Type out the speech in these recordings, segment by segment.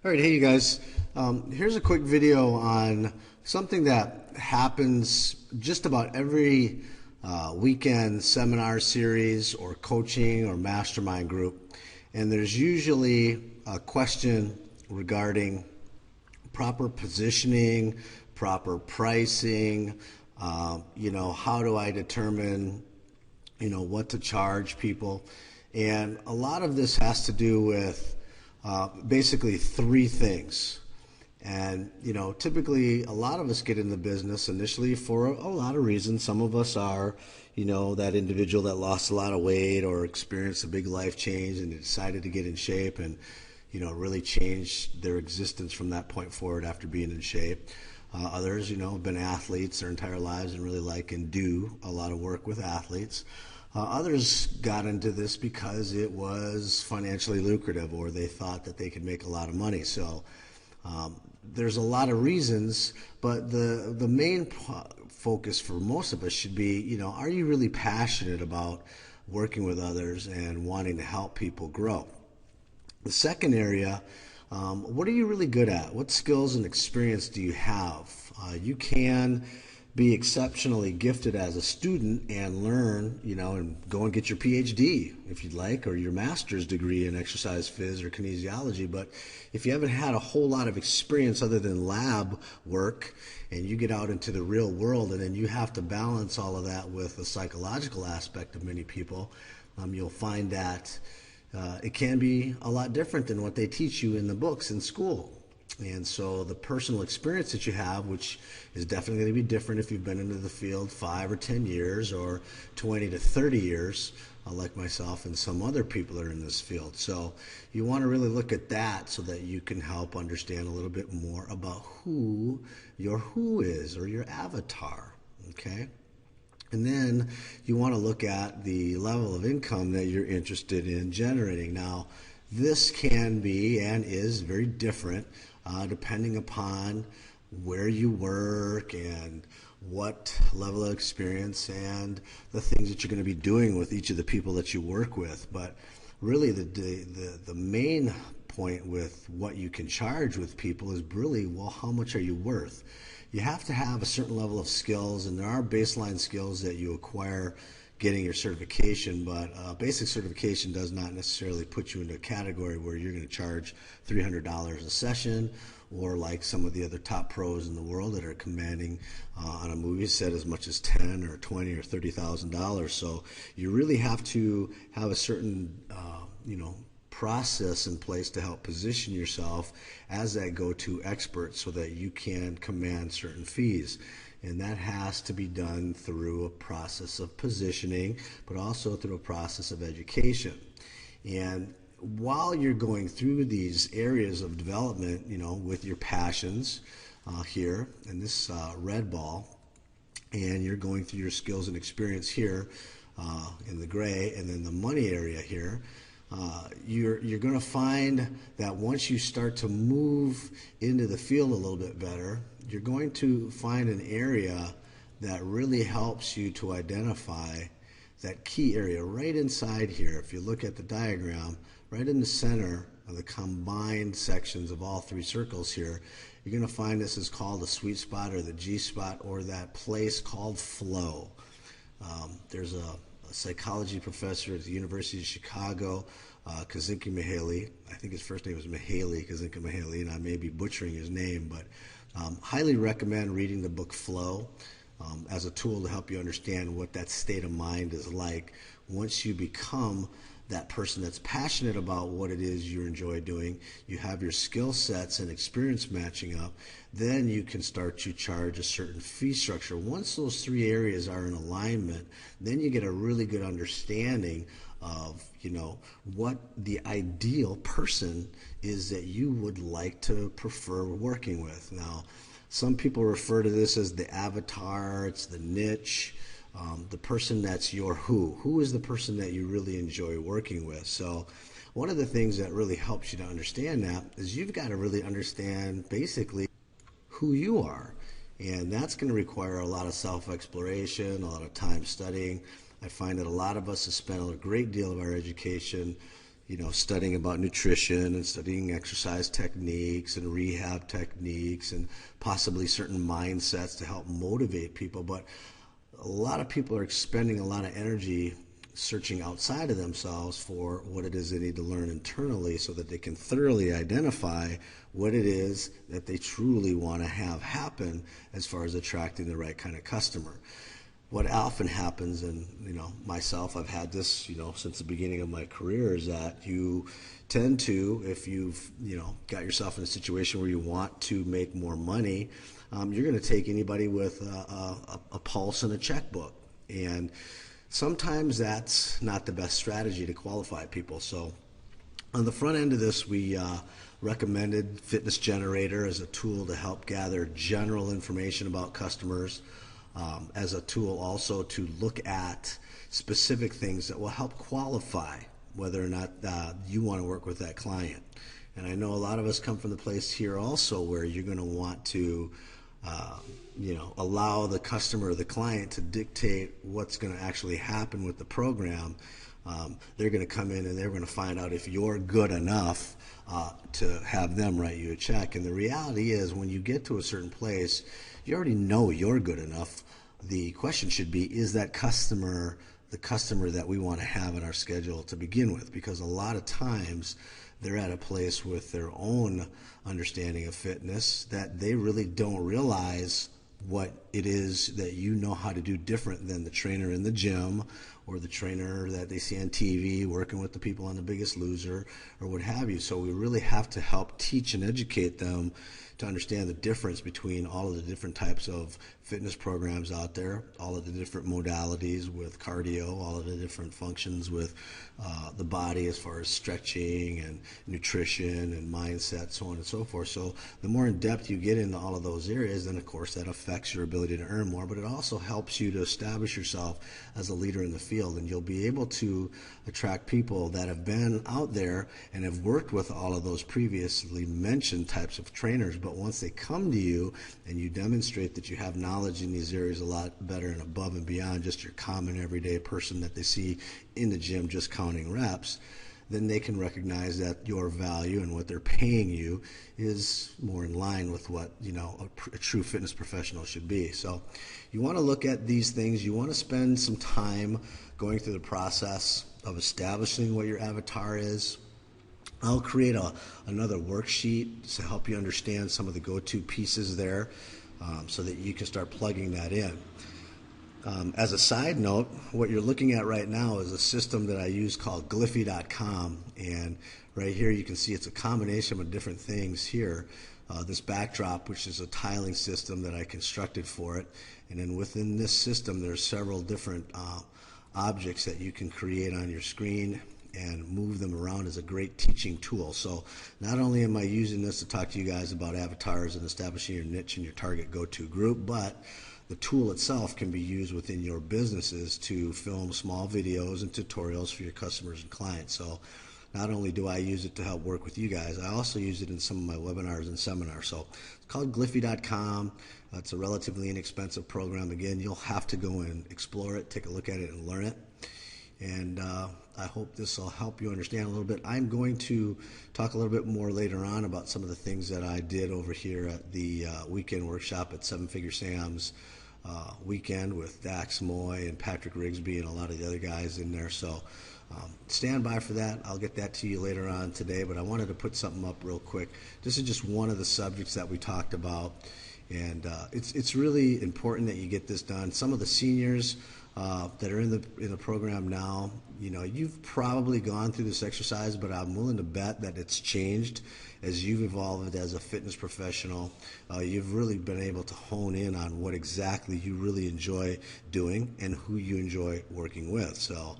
All right, hey you guys. Here's a quick video on something that happens just about every weekend seminar series or coaching or mastermind group. And there's usually a question regarding proper positioning, proper pricing, how do I determine, what to charge people. And a lot of this has to do with basically three things. And, typically a lot of us get in the business initially for a lot of reasons. Some of us are, that individual that lost a lot of weight or experienced a big life change and decided to get in shape and, really change their existence from that point forward after being in shape. Others, have been athletes their entire lives and really like and do a lot of work with athletes. Others got into this because it was financially lucrative or they thought that they could make a lot of money. So there's a lot of reasons, but the main focus for most of us should be, are you really passionate about working with others and wanting to help people grow? The second area, what are you really good at? What skills and experience do you have? You can be exceptionally gifted as a student and learn, and go and get your PhD if you'd like, or your master's degree in exercise phys or kinesiology. But if you haven't had a whole lot of experience other than lab work and you get out into the real world and then you have to balance all of that with the psychological aspect of many people, you'll find that it can be a lot different than what they teach you in the books in school. And so the personal experience that you have, which is definitely going to be different if you've been into the field 5 or 10 years or 20 to 30 years, like myself and some other people that are in this field. So you want to really look at that so that you can help understand a little bit more about who your who is, or your avatar, okay? And then you want to look at the level of income that you're interested in generating. Now, this can be and is very different depending upon where you work and what level of experience and the things that you're going to be doing with each of the people that you work with. But really the main point with what you can charge with people is really, well, how much are you worth? You have to have a certain level of skills, and there are baseline skills that you acquire getting your certification, but basic certification does not necessarily put you into a category where you're going to charge $300 a session, or like some of the other top pros in the world that are commanding on a movie set as much as $10 or $20 or $30,000. So you really have to have a certain process in place to help position yourself as that go-to expert so that you can command certain fees. And that has to be done through a process of positioning, but also through a process of education. And while you're going through these areas of development, with your passions here in this red ball, and you're going through your skills and experience here in the gray, and then the money area here, you're going to find that once you start to move into the field a little bit better, you're going to find an area that really helps you to identify that key area right inside here. If you look at the diagram, right in the center of the combined sections of all three circles here, you're going to find this is called the sweet spot or the G spot, or that place called flow. There's a psychology professor at the University of Chicago, Kazinka Mihaly. I think his first name was Mihaly, Kazinka Mihaly, and I may be butchering his name, but highly recommend reading the book Flow as a tool to help you understand what that state of mind is like once you become that person that's passionate about what it is you enjoy doing. You have your skill sets and experience matching up, then you can start to charge a certain fee structure. Once those three areas are in alignment, then you get a really good understanding of what the ideal person is that you would like to prefer working with. Now, some people refer to this as the avatar, it's the niche, the person that's your who is the person that you really enjoy working with. So one of the things that really helps you to understand that is you've got to really understand basically who you are, and that's going to require a lot of self-exploration, a lot of time studying. I find that a lot of us have spent a great deal of our education studying about nutrition and studying exercise techniques and rehab techniques and possibly certain mindsets to help motivate people. But a lot of people are spending a lot of energy searching outside of themselves for what it is they need to learn internally so that they can thoroughly identify what it is that they truly want to have happen as far as attracting the right kind of customer. What often happens, and myself, I've had this since the beginning of my career, is that you tend to, if you've got yourself in a situation where you want to make more money, you're going to take anybody with a pulse and a checkbook, and sometimes that's not the best strategy to qualify people. So on the front end of this, we recommended Fitness Generator as a tool to help gather general information about customers, as a tool also to look at specific things that will help qualify whether or not you want to work with that client. And I know a lot of us come from the place here also where you're going to want to allow the customer or the client to dictate what's going to actually happen with the program. They're going to come in and they're going to find out if you're good enough to have them write you a check. And the reality is, when you get to a certain place, you already know you're good enough. The question should be, is that customer the customer that we want to have in our schedule to begin with? Because a lot of times they're at a place with their own understanding of fitness that they really don't realize what it is that you know how to do different than the trainer in the gym or the trainer that they see on TV working with the people on The Biggest Loser or what have you. So we really have to help teach and educate them to understand the difference between all of the different types of fitness programs out there, all of the different modalities with cardio, all of the different functions with the body as far as stretching and nutrition and mindset, so on and so forth. So the more in depth you get into all of those areas, then of course that affects your ability to earn more, but it also helps you to establish yourself as a leader in the field, and you'll be able to attract people that have been out there and have worked with all of those previously mentioned types of trainers. But once they come to you and you demonstrate that you have knowledge in these areas a lot better and above and beyond just your common everyday person that they see in the gym just counting reps, then they can recognize that your value and what they're paying you is more in line with what a true fitness professional should be. So you want to look at these things. You want to spend some time going through the process of establishing what your avatar is. I'll create another worksheet to help you understand some of the go-to pieces there, so that you can start plugging that in. As a side note, what you're looking at right now is a system that I use called Gliffy.com, and right here you can see it's a combination of different things here. This backdrop, which is a tiling system that I constructed for it, and then within this system there's several different objects that you can create on your screen and move them around as a great teaching tool. So not only am I using this to talk to you guys about avatars and establishing your niche and your target go-to group, but the tool itself can be used within your businesses to film small videos and tutorials for your customers and clients. So not only do I use it to help work with you guys, I also use it in some of my webinars and seminars. So it's called Gliffy.com. It's a relatively inexpensive program. Again, you'll have to go and explore it, take a look at it, and learn it. And I hope this will help you understand a little bit. I'm going to talk a little bit more later on about some of the things that I did over here at the weekend workshop at Seven Figure Sam's weekend with Dax Moy and Patrick Rigsby and a lot of the other guys in there. So stand by for that. I'll get that to you later on today, but I wanted to put something up real quick. This is just one of the subjects that we talked about, and it's really important that you get this done. Some of the seniors that are in the program now, you've probably gone through this exercise, but I'm willing to bet that it's changed as you've evolved as a fitness professional. You've really been able to hone in on what exactly you really enjoy doing and who you enjoy working with. So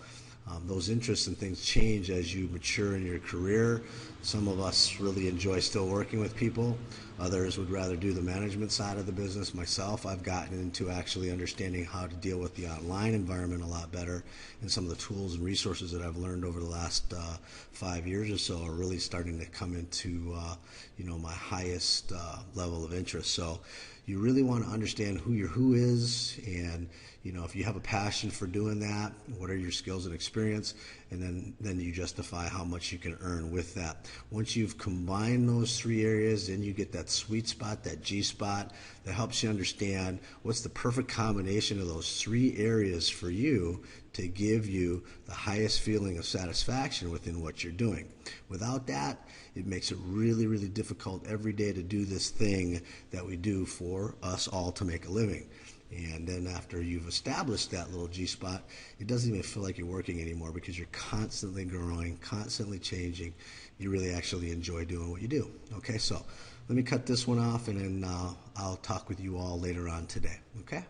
those interests and things change as you mature in your career. Some of us really enjoy still working with people. Others would rather do the management side of the business. Myself, I've gotten into actually understanding how to deal with the online environment a lot better, and some of the tools and resources that I've learned over the last 5 years or so are really starting to come into my highest level of interest. So you really want to understand who your who is, and if you have a passion for doing that, what are your skills and experience, and then you justify how much you can earn with that. Once you've combined those three areas, then you get that sweet spot, that G spot, that helps you understand what's the perfect combination of those three areas for you to give you the highest feeling of satisfaction within what you're doing. Without that, it makes it really, really difficult every day to do this thing that we do for us all to make a living. And then after you've established that little G spot, it doesn't even feel like you're working anymore because you're constantly growing, constantly changing. You really actually enjoy doing what you do. Okay, so let me cut this one off, and then I'll talk with you all later on today. Okay?